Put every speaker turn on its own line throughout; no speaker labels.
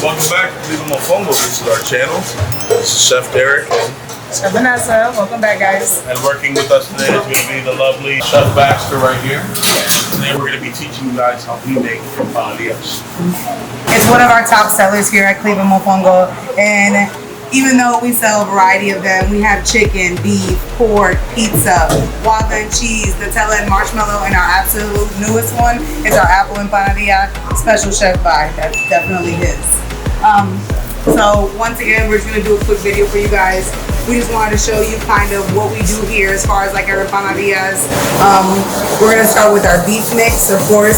Welcome back to Mofongo. This is our channel. This is Chef Derek.
Chef Vanessa. Welcome back, guys.
And working with us today is going to be the lovely Chef Baxter right here. Today we're going to be teaching you guys how we make empanadillas.
It's one of our top sellers here at Cleveland Mofongo, and even though we sell a variety of them, we have chicken, beef, pork, pizza, guava and cheese, Nutella and marshmallow, and our absolute newest one is our apple empanadilla, special chef by. That's definitely his. So once again, we're just gonna do a quick video for you guys. We just wanted to show you kind of what we do here as far as like our empanadillas. We're gonna start with our beef mix, of course.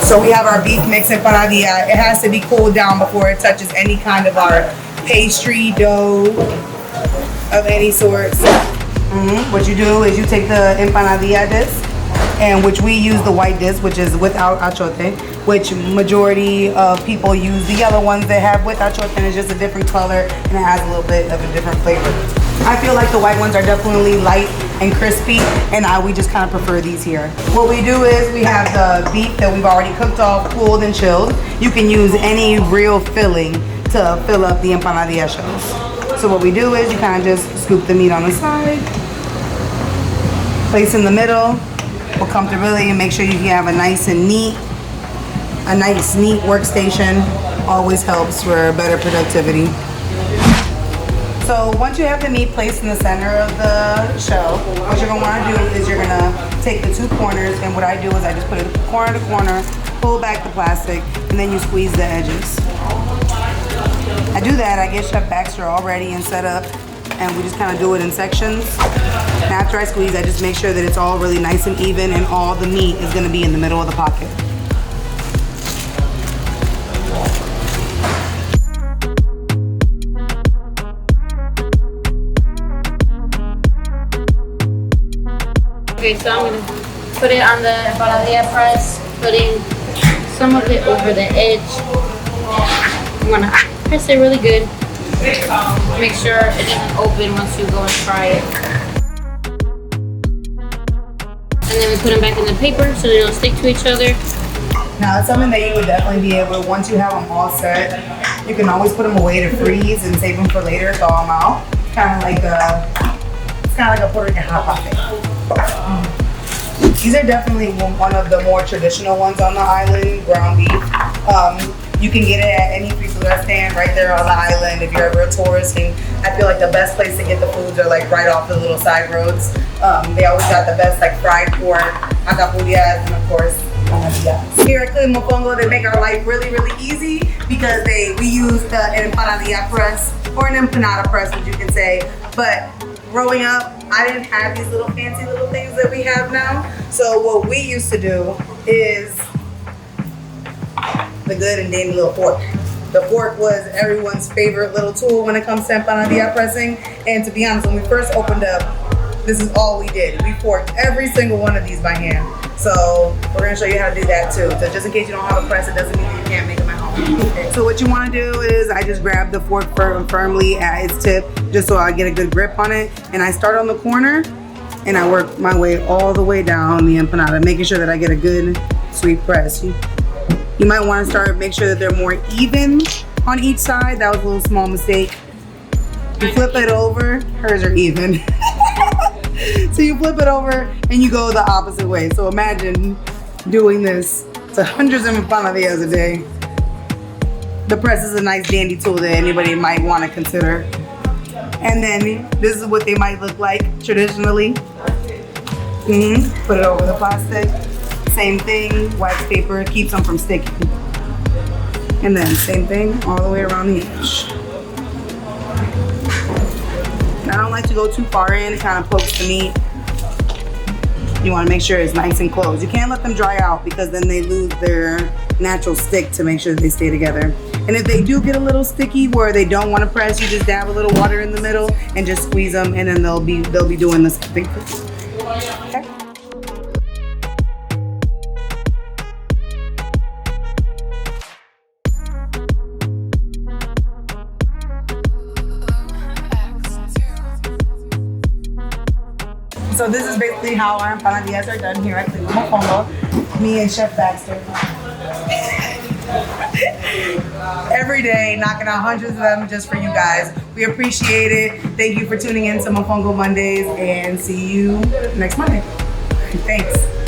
So we have our beef mix empanadilla. It has to be cooled down before it touches any kind of our pastry dough of any sort. What you do is you take the empanadilla disc, and which we use the white disc, which is without achote, which majority of people use the yellow ones that have with achote, and it's just a different color and it has a little bit of a different flavor. I feel like the white ones are definitely light and crispy, and we just kind of prefer these here. What we do is we have the beef that we've already cooked off, cooled and chilled. You can use any real filling to fill up the empanadilla shells. So what we do is you kind of just scoop the meat on the side, place in the middle for comfortability, and make sure you have a nice neat workstation. Always helps for better productivity. So once you have the meat placed in the center of the shell, what you're gonna wanna do is you're gonna take the two corners, and what I do is I just put it corner to corner, pull back the plastic, and then you squeeze the edges. I do that, I get Chef Baxter all ready and set up, and we just kind of do it in sections. And after I squeeze, I just make sure that it's all really nice and even, and all the meat is gonna be in the middle of the pocket.
Okay, so I'm gonna put it on the empanadilla press, putting some of it over the edge. I'm gonna press it really good. Make sure it doesn't open once you go and try it. And then we put them back in the paper so they don't stick to each other.
Now, it's something that you would definitely be able to, once you have them all set, you can always put them away to freeze and save them for later, thaw them out. It's kind of like a Puerto Rican hot pocket. These are definitely one of the more traditional ones on the island, ground beef. You can get it at any pizza stand right there on the island if you're ever a tourist, and I feel like the best place to get the foods are like right off the little side roads. They always got the best like fried pork, acapullas, and of course empanadillas. Here at Cleveland Mofongo, they make our life really, really easy because we use the empanadilla press, or an empanada press, as you can say. But growing up, I didn't have these little fancy little things that we have now. So what we used to do is the good and dandy little fork. The fork was everyone's favorite little tool when it comes to empanadilla pressing. And to be honest, when we first opened up, this is all we did. We forked every single one of these by hand. So we're gonna show you how to do that too. So just in case you don't have a press, it doesn't mean that you can't make them at home. Okay. So what you wanna do is I just grab the fork firmly at its tip, just so I get a good grip on it. And I start on the corner and I work my way all the way down the empanada, making sure that I get a good sweet press. You might want to make sure that they're more even on each side. That was a little small mistake. You flip it over, hers are even. So you flip it over and you go the opposite way. So imagine doing this to hundreds of empanadillas a day. The press is a nice dandy tool that anybody might want to consider. And then this is what they might look like traditionally. Put it over the plastic. Same thing, wax paper, keeps them from sticking. And then same thing all the way around the edge. I don't like to go too far in, it kind of pokes the meat. You want to make sure it's nice and closed. You can't let them dry out because then they lose their natural stick to make sure that they stay together. And if they do get a little sticky where they don't want to press, you just dab a little water in the middle and just squeeze them, and then they'll be doing the same thing. Okay. So this is basically how our empanadillas are done here at Cleveland Mofongo. Me and Chef Baxter. Every day, knocking out hundreds of them just for you guys. We appreciate it. Thank you for tuning in to Mofongo Mondays, and see you next Monday. Thanks.